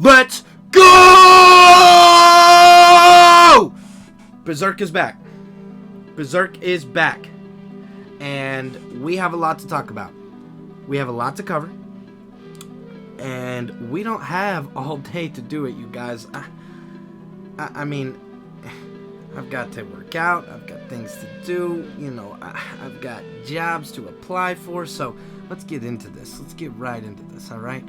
Let's go! Berserk is back. Berserk is back. And we have a lot to talk about. We have a lot to cover. And we don't have all day to do it, you guys. I mean, I've got to work out. I've got things to do. You know, I've got jobs to apply for. So let's get into this. Let's get right into this, all right?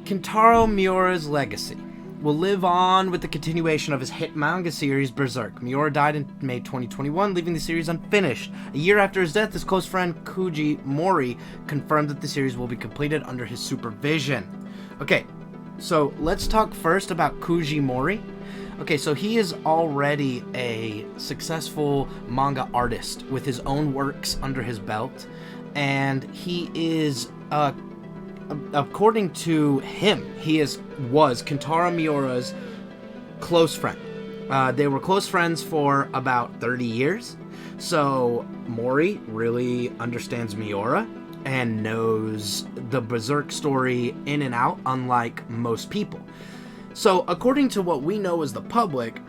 Kentaro Miura's legacy will live on with the continuation of his hit manga series, Berserk. Miura died in May 2021, leaving the series unfinished. A year after his death, his close friend Koji Mori confirmed that the series will be completed under his supervision. Okay, so let's talk first about Koji Mori. Okay, so he is already a successful manga artist with his own works under his belt, and he is according to him, he was Kentaro Miura's close friend. They were close friends for about 30 years. So Mori really understands Miura and knows the Berserk story in and out, unlike most people. So according to what we know as the public,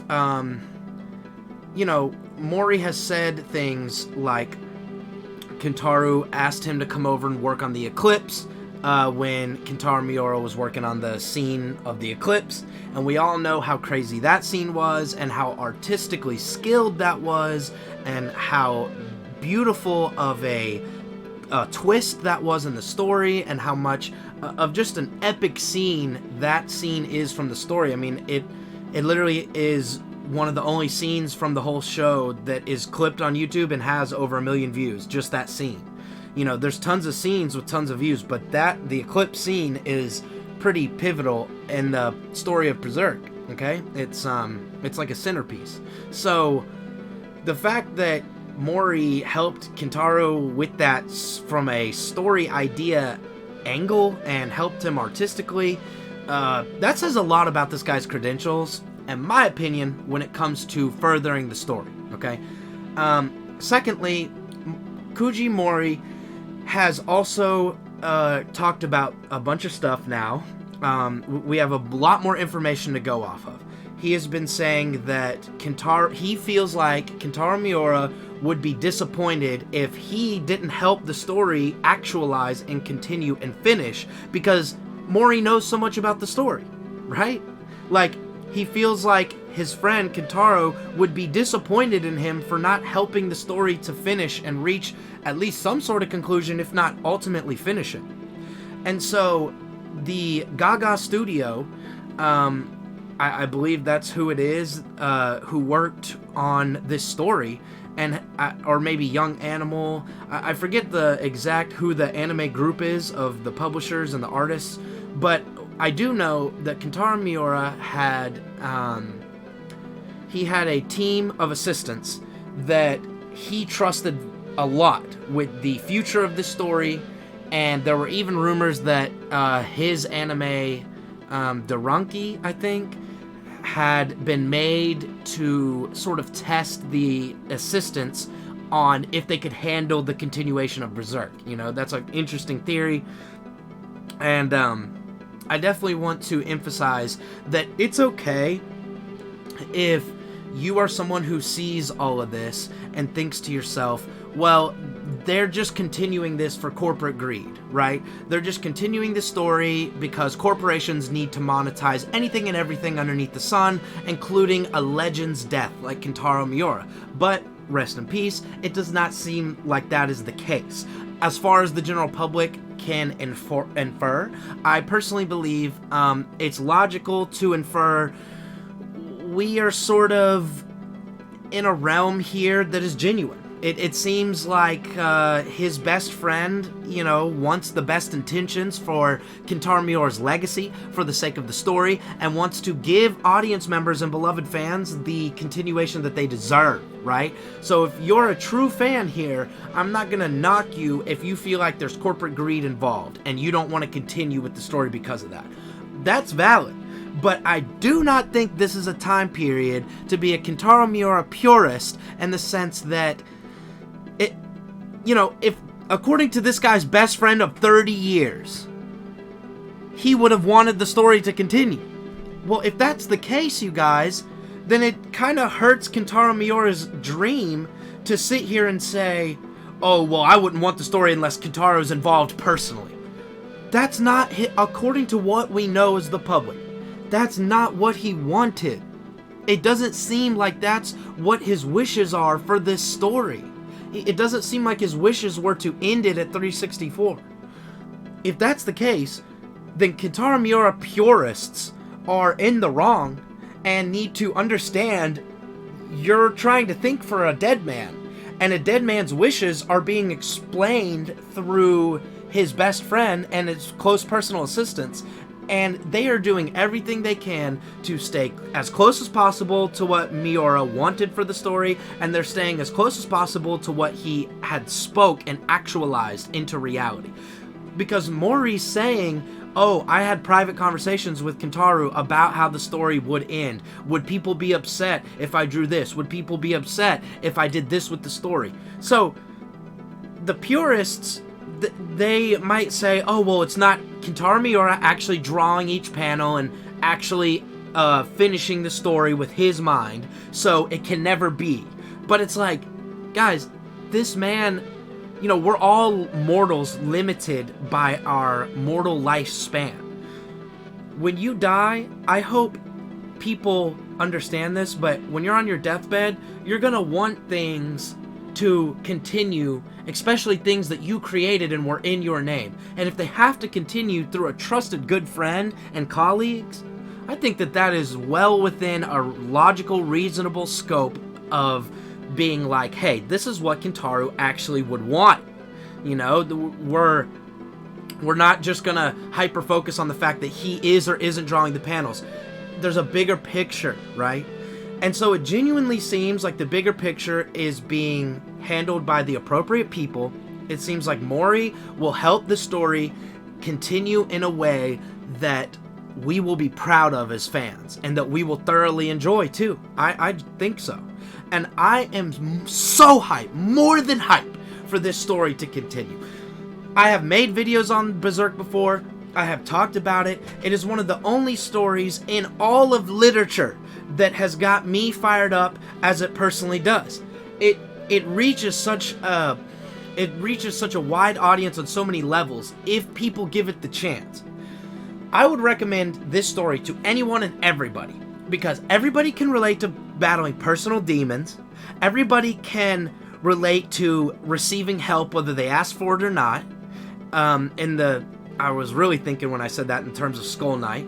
you know, Mori has said things like Kentaro asked him to come over and work on the Eclipse, when Kentaro Miura was working on the scene of the Eclipse, and we all know how crazy that scene was, and how artistically skilled that was, and how beautiful of a twist that was in the story, and how much of just an epic scene that scene is from the story. I mean, it literally is one of the only scenes from the whole show that is clipped on YouTube and has over 1 million views, just that scene. You know, there's tons of scenes with tons of views, but the Eclipse scene is pretty pivotal in the story of Berserk, okay? It's like a centerpiece. So, the fact that Mori helped Kentaro with that from a story idea angle and helped him artistically, that says a lot about this guy's credentials, in my opinion, when it comes to furthering the story, okay? Secondly, Koji Mori has also talked about a bunch of stuff now. We have a lot more information to go off of. He has been saying that he feels like Kentaro Miura would be disappointed if he didn't help the story actualize and continue and finish, because Mori knows so much about the story, right? Like, he feels like his friend Kentaro would be disappointed in him for not helping the story to finish and reach at least some sort of conclusion, if not ultimately finish it. And so the Gaga Studio, I believe that's who it is, who worked on this story, and or maybe Young Animal. I forget the exact who the anime group is of the publishers and the artists, but I do know that Kentaro Miura had he had a team of assistants that he trusted a lot with the future of this story, and there were even rumors that his anime, Doranki, I think, had been made to sort of test the assistants on if they could handle the continuation of Berserk. You know, that's an interesting theory, and I definitely want to emphasize that it's okay if you are someone who sees all of this and thinks to yourself, well, they're just continuing this for corporate greed, right? They're just continuing the story because corporations need to monetize anything and everything underneath the sun, including a legend's death like Kentaro Miura. But, rest in peace, it does not seem like that is the case. As far as the general public can infer, I personally believe it's logical to infer we are sort of in a realm here that is genuine. It seems like his best friend, you know, wants the best intentions for Kentaro Miura's legacy for the sake of the story, and wants to give audience members and beloved fans the continuation that they deserve, right? So if you're a true fan here, I'm not gonna knock you if you feel like there's corporate greed involved and you don't want to continue with the story because of that. That's valid. But I do not think this is a time period to be a Kentaro Miura purist, in the sense that it, you know, if according to this guy's best friend of 30 years, he would have wanted the story to continue. Well, if that's the case, you guys, then it kind of hurts Kentaro Miura's dream to sit here and say, oh, well, I wouldn't want the story unless Kentaro's involved personally. That's not, according to what we know as the public, that's not what he wanted. It doesn't seem like that's what his wishes are for this story. It doesn't seem like his wishes were to end it at 364. If that's the case, then Kentaro Miura purists are in the wrong and need to understand you're trying to think for a dead man, and a dead man's wishes are being explained through his best friend and his close personal assistants, and they are doing everything they can to stay as close as possible to what Miura wanted for the story, and they're staying as close as possible to what he had spoke and actualized into reality. Because Mori's saying, oh, I had private conversations with Kentaro about how the story would end. Would people be upset if I drew this? Would people be upset if I did this with the story? So, the purists, they might say, oh, well, it's not Kentaro Miura actually drawing each panel and actually finishing the story with his mind, so it can never be. But it's like, guys, this man, you know, we're all mortals limited by our mortal lifespan. When you die, I hope people understand this, but when you're on your deathbed, you're gonna want things to continue, especially things that you created and were in your name. And if they have to continue through a trusted good friend and colleagues, I think that that is well within a logical, reasonable scope of being like, hey, this is what Kentaro actually would want. You know, we're not just gonna hyper focus on the fact that he is or isn't drawing the panels. There's a bigger picture, right? And so it genuinely seems like the bigger picture is being handled by the appropriate people. It seems like Mori will help the story continue in a way that we will be proud of as fans, and that we will thoroughly enjoy too. I think so. And I am so hyped, more than hyped, for this story to continue. I have made videos on Berserk before. I have talked about it. It is one of the only stories in all of literature that has got me fired up as it personally does. It reaches such a wide audience on so many levels if people give it the chance. I would recommend this story to anyone and everybody, because everybody can relate to battling personal demons. Everybody can relate to receiving help whether they ask for it or not. I was really thinking when I said that in terms of Skull Knight.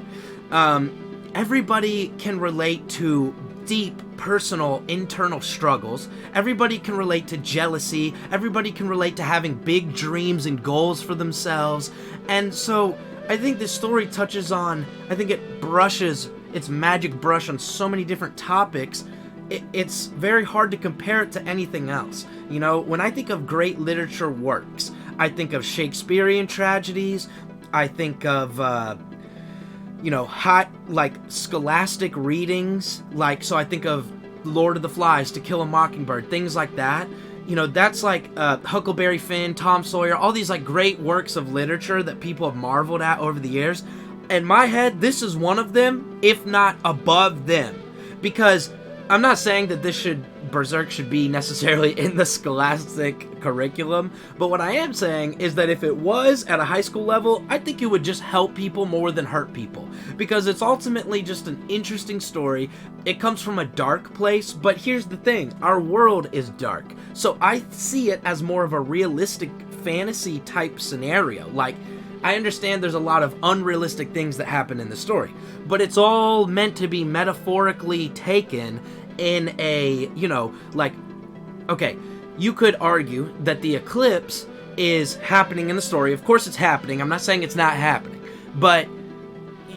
Everybody can relate to deep personal internal struggles. Everybody can relate to jealousy. Everybody can relate to having big dreams and goals for themselves. And so I think this story touches on, I think it brushes its magic brush on so many different topics. It's very hard to compare it to anything else. You know, when I think of great literature works, I think of Shakespearean tragedies. I think of, hot, like, scholastic readings. Like, so I think of Lord of the Flies, To Kill a Mockingbird, things like that. You know, that's like Huckleberry Finn, Tom Sawyer, all these, like, great works of literature that people have marveled at over the years. In my head, this is one of them, if not above them. Because I'm not saying that Berserk should be necessarily in the scholastic curriculum, but what I am saying is that if it was at a high school level, I think it would just help people more than hurt people, because it's ultimately just an interesting story. It comes from a dark place, but here's the thing, our world is dark, so I see it as more of a realistic fantasy type scenario. Like, I understand there's a lot of unrealistic things that happen in the story, but it's all meant to be metaphorically taken in a, okay, you could argue that the eclipse is happening in the story. Of course it's happening. I'm not saying it's not happening, but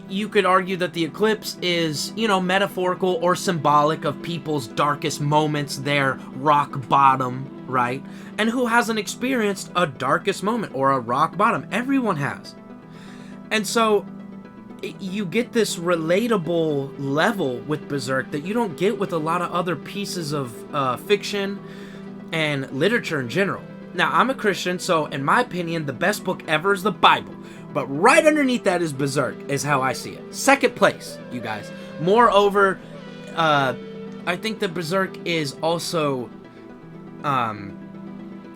you could argue that the eclipse is, metaphorical or symbolic of people's darkest moments, their rock bottom, right? And who hasn't experienced a darkest moment or a rock bottom? Everyone has. And so you get this relatable level with Berserk that you don't get with a lot of other pieces of fiction and literature in general. Now, I'm a Christian, so in my opinion, the best book ever is the Bible. But right underneath that is Berserk, is how I see it. Second place, you guys. Moreover, I think that Berserk is also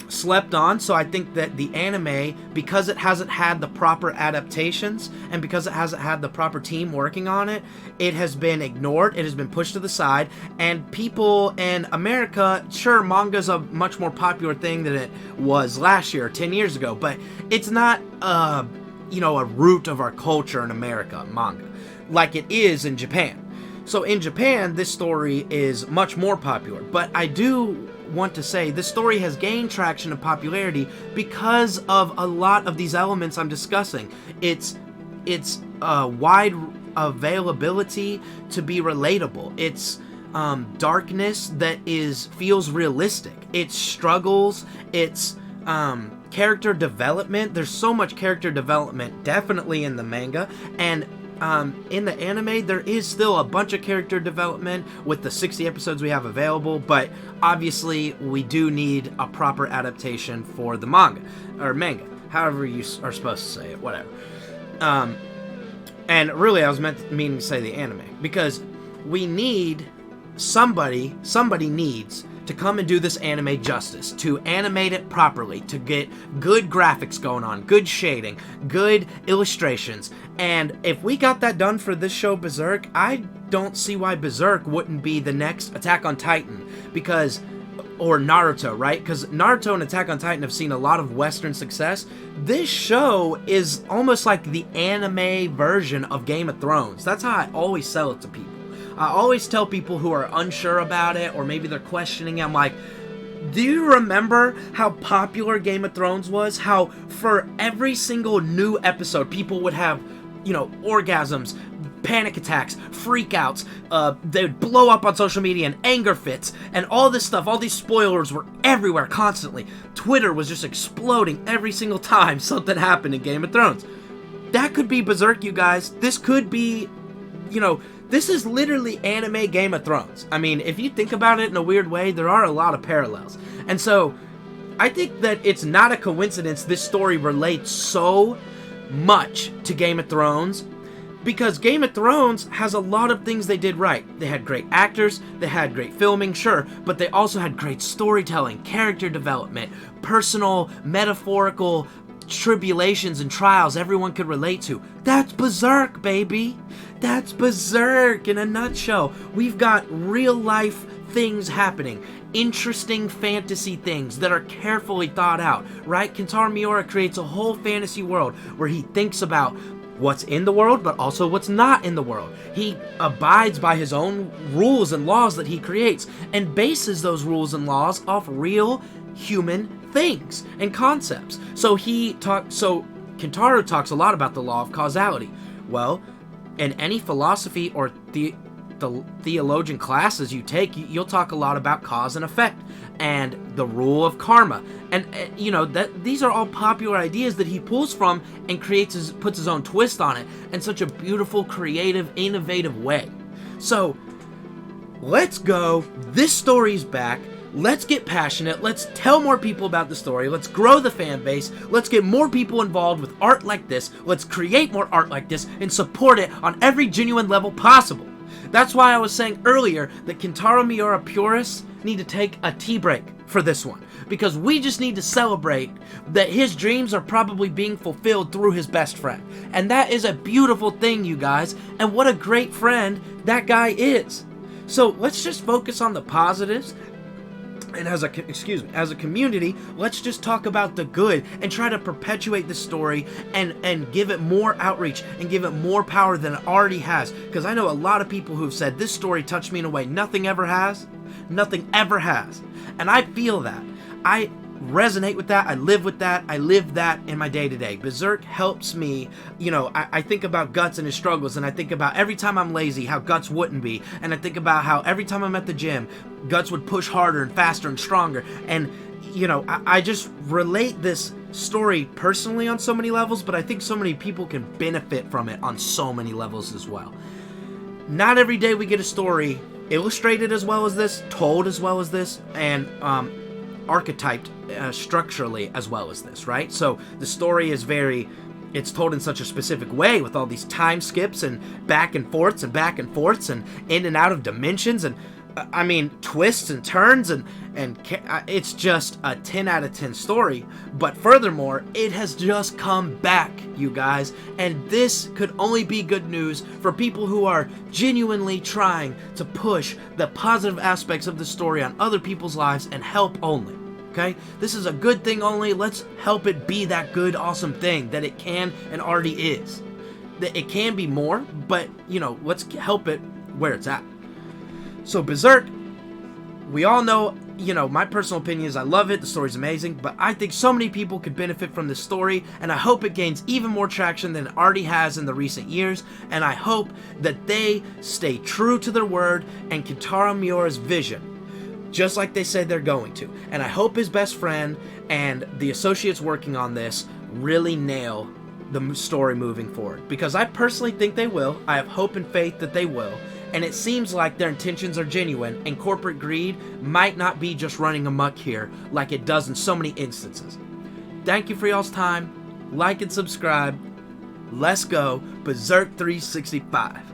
slept on, so I think that the anime, because it hasn't had the proper adaptations and because it hasn't had the proper team working on it, it has been ignored, it has been pushed to the side, and people in America, sure, manga's a much more popular thing than it was last year or 10 years ago, but it's not a root of our culture in America, manga, like it is in Japan. So in Japan, this story is much more popular, but I do want to say this story has gained traction and popularity because of a lot of these elements I'm discussing. It's wide availability to be relatable. It's darkness that feels realistic. It's struggles. It's character development. There's so much character development definitely in the manga, and in the anime, there is still a bunch of character development with the 60 episodes we have available, but obviously we do need a proper adaptation for the manga, however you are supposed to say it, whatever. And really, I was meaning to say the anime, because we need somebody needs to come and do this anime justice, to animate it properly, to get good graphics going on, good shading, good illustrations. And if we got that done for this show, Berserk, I don't see why Berserk wouldn't be the next Attack on Titan, or Naruto, right? Because Naruto and Attack on Titan have seen a lot of Western success. This show is almost like the anime version of Game of Thrones. That's how I always sell it to people. I always tell people who are unsure about it, or maybe they're questioning it, I'm like, do you remember how popular Game of Thrones was? How for every single new episode, people would have, orgasms, panic attacks, freakouts, they would blow up on social media and anger fits, and all this stuff, all these spoilers were everywhere constantly. Twitter was just exploding every single time something happened in Game of Thrones. That could be Berserk, you guys. This could be, this is literally anime Game of Thrones. I mean, if you think about it in a weird way, there are a lot of parallels. And so, I think that it's not a coincidence this story relates so much to Game of Thrones, because Game of Thrones has a lot of things they did right. They had great actors, they had great filming, sure, but they also had great storytelling, character development, personal, metaphorical tribulations and trials everyone could relate to. That's Berserk, baby. That's Berserk in a nutshell. We've got real life things happening, interesting fantasy things that are carefully thought out, right? Kentaro Miura creates a whole fantasy world where he thinks about what's in the world, but also what's not in the world. He abides by his own rules and laws that he creates, and bases those rules and laws off real human things and concepts. So Kentaro talks a lot about the law of causality. Well, in any philosophy or the theologian classes you take, you'll talk a lot about cause and effect and the rule of karma, and that these are all popular ideas that he pulls from and puts his own twist on it in such a beautiful, creative, innovative way. So let's go. This story's back. Let's get passionate. Let's tell more people about the story. Let's grow the fan base. Let's get more people involved with art like this. Let's create more art like this and support it on every genuine level possible. That's why I was saying earlier that Kentaro Miura purists need to take a tea break for this one, because we just need to celebrate that his dreams are probably being fulfilled through his best friend. And that is a beautiful thing, you guys, and what a great friend that guy is. So let's just focus on the positives. And as a community, let's just talk about the good and try to perpetuate the story and give it more outreach and give it more power than it already has. Because I know a lot of people who've said this story touched me in a way nothing ever has. Nothing ever has. And I feel that. I resonate with that. I live with that. I live that in my day-to-day. Berserk helps me. I think about Guts and his struggles, and I think about every time I'm lazy, how Guts wouldn't be. And I think about how every time I'm at the gym, Guts would push harder and faster and stronger. And, I just relate this story personally on so many levels, but I think so many people can benefit from it on so many levels as well. Not every day we get a story illustrated as well as this, told as well as this, and archetyped structurally as well as this, right? So the story is very it's told in such a specific way with all these time skips and back and forths and back and forths and in and out of dimensions and I mean twists and turns and it's just a 10 out of 10 story. But furthermore, it has just come back, you guys, and this could only be good news for people who are genuinely trying to push the positive aspects of the story on other people's lives and help only. Okay? This is a good thing only. Let's help it be that good, awesome thing that it can and already is. That it can be more, but, you know, let's help it where it's at. So, Berserk, we all know, you know, my personal opinion is I love it, the story's amazing, but I think so many people could benefit from this story, and I hope it gains even more traction than it already has in the recent years, and I hope that they stay true to their word and Kentaro Miura's vision, just like they said they're going to. And I hope his best friend and the associates working on this really nail the story moving forward, because I personally think they will. I have hope and faith that they will. And it seems like their intentions are genuine, and corporate greed might not be just running amok here like it does in so many instances. Thank you for y'all's time. Like and subscribe. Let's go, Berserk 365.